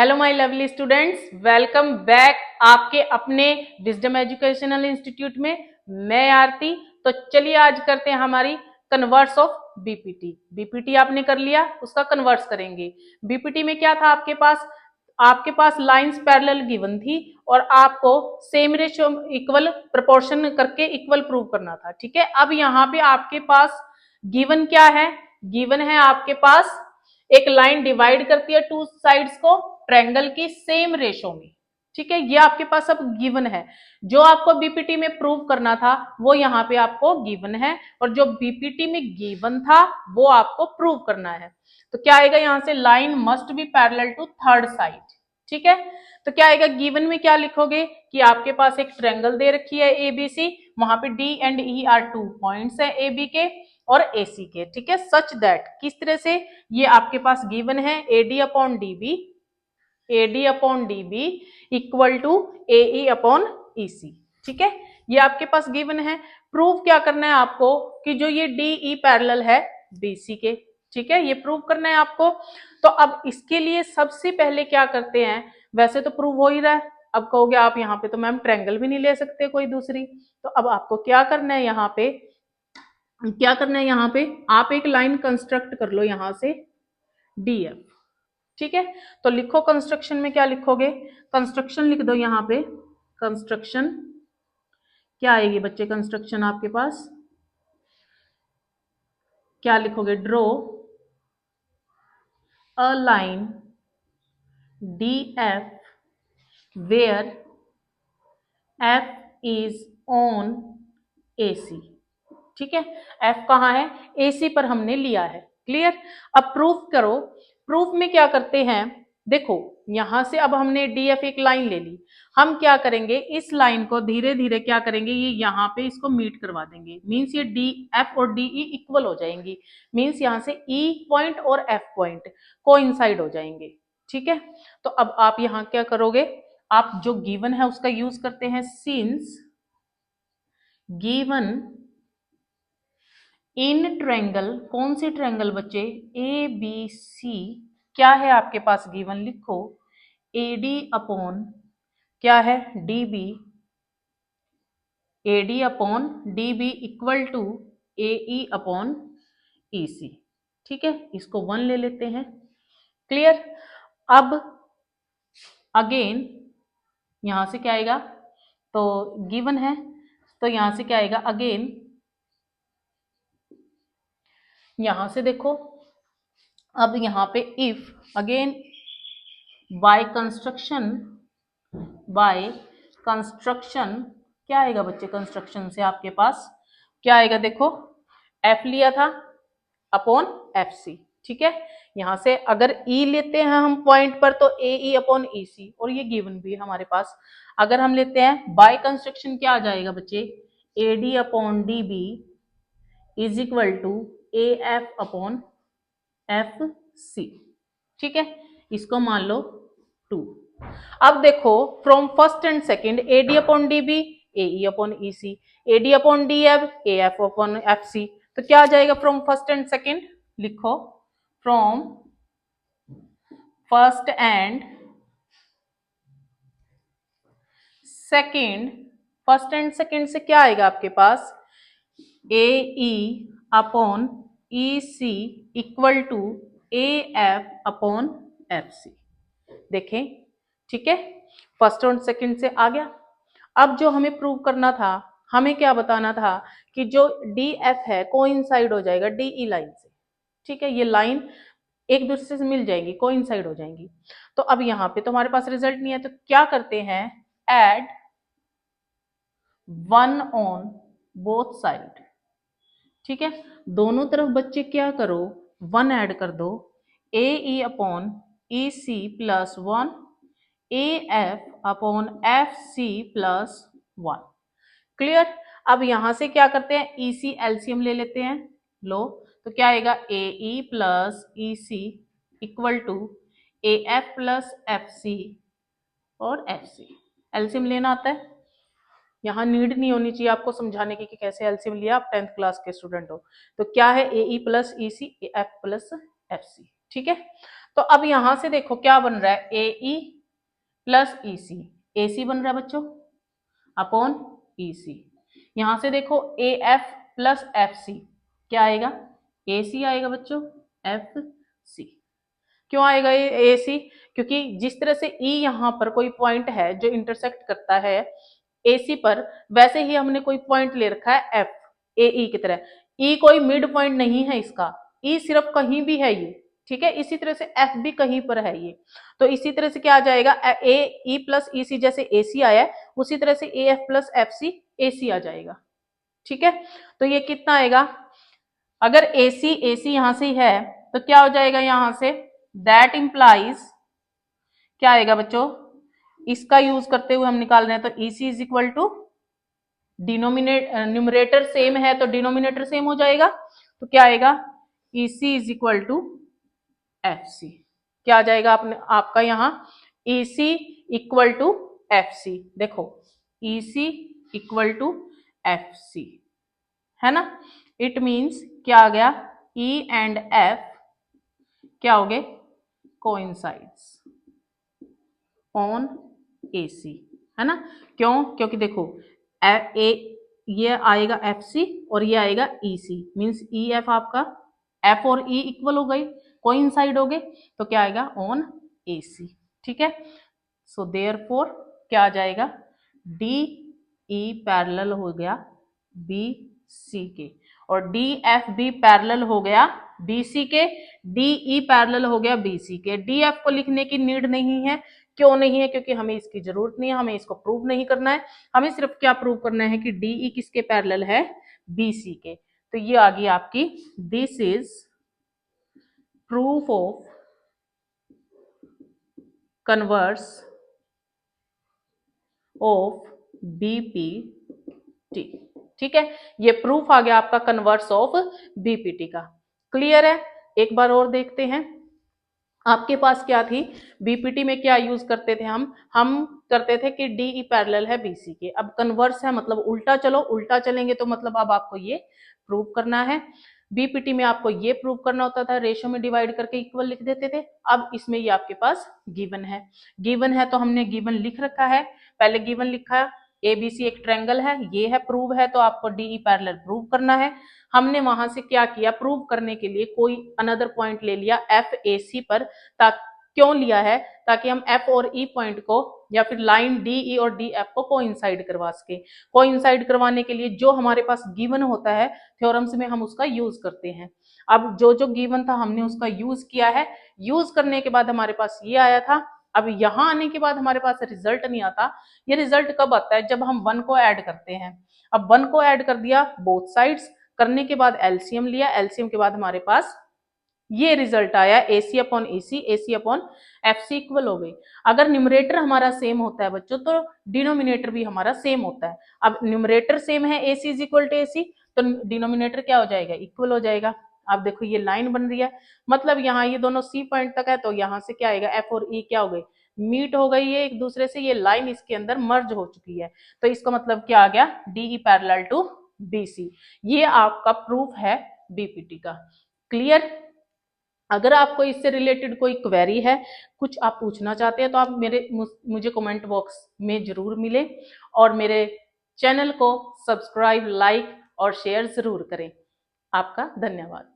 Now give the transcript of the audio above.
Hello my lovely students, welcome back आपके अपने wisdom educational institute में। मैं आरती। तो चलिए आज करते हैं हमारी कन्वर्ट्स ऑफ बीपीटी। बीपीटी आपने कर लिया, उसका कन्वर्ट्स करेंगे। बीपीटी में क्या था आपके पास लाइंस पैरेलल गिवन थी और आपको सेम रेशियो इक्वल प्रोपोर्शन करके इक्वल प्रूव करना था। ठीक है, अब यहाँ पे आपके पास गिवन क्या है? गिवन है आपके पास एक लाइन डिवाइड करती है टू साइड्स को ट्रायंगल की सेम रेशो में। ठीक है, ये आपके पास अब गिवन है। जो आपको बीपीटी में प्रूव करना था वो यहाँ पे आपको गिवन है, और जो बीपीटी में गिवन था वो आपको प्रूव करना है। तो क्या आएगा यहाँ से? Line must be parallel to third side. ठीक है, तो क्या आएगा? गिवन में क्या लिखोगे कि आपके पास एक ट्रायंगल दे रखी है एबीसी, वहां पे D and E R 2 points है ए बी के और एसी के। ठीक है, सच दैट किस तरह से ये आपके पास गिवन है AD upon DB, AD upon DB equal to AE upon EC. ठीक है, ये आपके पास गिवन है। प्रूव क्या करना है आपको कि जो ये डीई पैरेलल है बीसी के। ठीक है, ये प्रूव करना है आपको। तो अब इसके लिए सबसे पहले क्या करते हैं, वैसे तो प्रूव हो ही रहा है। अब कहोगे आप यहाँ पे तो मैम ट्रायंगल भी नहीं ले सकते कोई दूसरी, तो अब आपको क्या करना है यहाँ पे, क्या करना है यहाँ पे, आप एक लाइन कंस्ट्रक्ट कर लो यहाँ से डीएफ। ठीक है, तो लिखो कंस्ट्रक्शन में क्या लिखोगे? कंस्ट्रक्शन लिख दो यहाँ पे। कंस्ट्रक्शन क्या आएगी बच्चे? कंस्ट्रक्शन आपके पास क्या लिखोगे? Draw a line D F where F is on AC. ठीक है, एफ कहाँ है? एसी पर हमने लिया है। क्लियर? अब प्रूफ करो। प्रूफ में क्या करते हैं, देखो यहां से अब हमने डीएफ एक लाइन ले ली। हम क्या करेंगे, इस लाइन को धीरे धीरे क्या करेंगे, ये यहाँ पे इसको मीट करवा देंगे। मीन्स ये डी एफ और डीई इक्वल हो जाएंगी। मीन्स यहाँ से ई पॉइंट और एफ पॉइंट कोइंसाइड हो जाएंगे। ठीक है, तो अब आप यहाँ क्या करोगे, आप जो गिवन है उसका यूज करते हैं। सिंस गिवन इन ट्रायंगल, कौन सी ट्रायंगल बच्चे? A B C. क्या है आपके पास गिवन? लिखो एडी अपॉन क्या है? DB, AD upon DB equal to AE upon EC. ठीक है, इसको 1 ले लेते हैं। क्लियर? अब अगेन यहां से क्या आएगा, तो गिवन है तो यहां से क्या आएगा अगेन, यहां से देखो। अब यहाँ पे इफ अगेन बाय कंस्ट्रक्शन क्या आएगा बच्चे? कंस्ट्रक्शन से आपके पास क्या आएगा? देखो एफ लिया था अपॉन एफ सी। ठीक है, यहां से अगर ई लेते हैं हम पॉइंट पर तो ए ई अपॉन ई सी, और ये गिवन भी है हमारे पास। अगर हम लेते हैं बाय कंस्ट्रक्शन क्या आ जाएगा बच्चे? A D upon D B is equal to A F upon F C. ठीक है, इसको मान लो 2। अब देखो from first and second AD upon DB AE upon EC, AD upon D F A F upon F C. तो क्या आ जाएगा फ्रॉम फर्स्ट एंड सेकंड? लिखो from first and second. First and second से क्या आएगा आपके पास? A E upon E C equal to A F upon F C. देखें, ठीक है, फर्स्ट और सेकंड से आ गया। अब जो हमें प्रूव करना था, हमें क्या बताना था कि जो डी एफ है कोइंसाइड हो जाएगा डीई लाइन से। ठीक है, ये लाइन एक दूसरे से मिल जाएंगी, कोइंसाइड हो जाएंगी। तो अब यहाँ पे तो हमारे पास रिजल्ट नहीं है, तो क्या करते हैं, एड 1 ऑन बोथ साइड। ठीक है, दोनों तरफ बच्चे क्या करो, 1 ऐड कर दो। A E upon E C plus 1, A F upon F C plus 1। Clear? अब यहां से क्या करते हैं, ई सी एलसीएम ले लेते हैं। लो, तो क्या आएगा? A E plus E C equal to A F plus F C और एफ सी। एलसीएम लेना आता है, यहाँ नीड नहीं होनी चाहिए आपको समझाने की कि कैसे एलसीएम लिया, आप 10th क्लास के स्टूडेंट हो। तो क्या है? A E plus E C A F plus F C. ठीक है, तो अब यहां से देखो क्या बन रहा है, A E plus E C, A सी बन रहा है बच्चों अपॉन ई सी। यहां से देखो A F plus F C, क्या आएगा, ए सी आएगा बच्चों, एफ सी। क्यों आएगा ये ए सी, क्योंकि जिस तरह से ई यहां पर कोई पॉइंट है जो इंटरसेक्ट करता है ए सी पर, वैसे ही हमने कोई पॉइंट ले रखा है एफ, ए ई की तरह। ई कोई मिड पॉइंट नहीं है इसका, ई सिर्फ कहीं भी है ये, ठीक है। इसी तरह से एफ भी कहीं पर है ये, तो इसी तरह से क्या आ जाएगा, ए ई प्लस ई सी, जैसे ए सी आया है उसी तरह से A F plus F C A C आ जाएगा, ठीक है। तो ये कितना आएगा, अगर ए सी यहां से है तो क्या हो जाएगा यहां से, दैट इंप्लाइज, क्या आएगा बच्चों, इसका यूज करते हुए हम निकाल रहे हैं, तो E C is equal to numerator same है तो डिनोमिनेटर सेम हो जाएगा, तो क्या आएगा, E C is equal to F C. क्या आ जाएगा आपने आपका यहाँ, E C equal to F C, देखो E C equal to F C, है ना। इट मीन्स क्या आ गया, ई एंड एफ क्या हो गए, कोइंसाइड्स ऑन ए सी, है ना। क्यों, क्योंकि देखो ये आएगा एफ सी और ये आएगा ई सी, मीन्स ई एफ आपका, एफ और ई इक्वल हो गई, कोइंसाइड हो गए, तो क्या आएगा ऑन ए सी, ठीक है। सो देयरफॉर क्या आ जाएगा, डी ई पैरेलल हो गया बी सी के, और डी एफ भी पैरेलल हो गया बी सी के, डी ई पैरेलल हो गया बी सी के। डी एफ को लिखने की नीड नहीं है, क्यों नहीं है, क्योंकि हमें इसकी जरूरत नहीं है, हमें इसको प्रूव नहीं करना है, हमें सिर्फ क्या प्रूव करना है कि डी ई किसके पैरेलल है, बी सी के। तो ये आ गई आपकी, this is proof of converse of BPT, ठीक है। ये प्रूफ आ गया आपका कन्वर्स ऑफ बीपीटी का। क्लियर है, एक बार और देखते हैं। आपके पास क्या थी, बीपीटी में क्या यूज करते थे हम करते थे कि डी ई पैरेलल है बीसी के। अब कन्वर्स है मतलब उल्टा चलो, उल्टा चलेंगे तो मतलब अब आपको ये प्रूव करना है। बीपीटी में आपको ये प्रूव करना होता था, रेशो में डिवाइड करके इक्वल लिख देते थे। अब इसमें ये आपके पास गिवन है, गिवन है तो हमने गिवन लिख रखा है, पहले गिवन लिखा, एबीसी एक ट्रायंगल है, ये है प्रूव है, तो आपको डीई पैरेलल प्रूव करना है। हमने वहां से क्या किया, प्रूव करने के लिए कोई अनदर पॉइंट ले लिया एफ ए सी पर, क्यों लिया है, ताकि हम एफ और ई पॉइंट को या फिर लाइन डी ई और डी एफ को कोइंसाइड करवा सके। कोइंसाइड करवाने के लिए जो हमारे पास गिवन होता है थ्योरम्स में हम उसका यूज करते हैं। अब जो जो गिवन था हमने उसका यूज किया है, यूज करने के बाद हमारे पास ये आया था। अब यहां आने के बाद हमारे पास रिजल्ट नहीं आता, ये रिजल्ट कब आता है, जब हम वन को ऐड करते हैं। अब वन को ऐड कर दिया बोथ साइड्स, करने के बाद एलसीएम लिया, एलसीएम के बाद हमारे पास ये रिजल्ट आया, AC upon AC, AC upon FC equal हो गई। अगर न्यूमरेटर हमारा सेम होता है बच्चों तो डिनोमिनेटर भी हमारा सेम होता है। अब न्यूमरेटर सेम है AC is equal to AC, तो डिनोमिनेटर क्या हो जाएगा, इक्वल हो जाएगा। अब देखो ये लाइन बन रही है, मतलब यहाँ ये दोनों C पॉइंट तक है, तो यहाँ से क्या आएगा, F और E क्या हो गई, मीट हो गई है एक दूसरे से, ये लाइन इसके अंदर मर्ज हो चुकी है। तो इसका मतलब क्या आ गया, DE पैरेलल टू BC। ये आपका प्रूफ है बीपीटी का। क्लियर। अगर आपको इससे रिलेटेड कोई क्वेरी है, कुछ आप पूछना चाहते हैं, तो आप मुझे कमेंट बॉक्स में जरूर मिले, और मेरे चैनल को सब्सक्राइब, लाइक और शेयर जरूर करें। आपका धन्यवाद।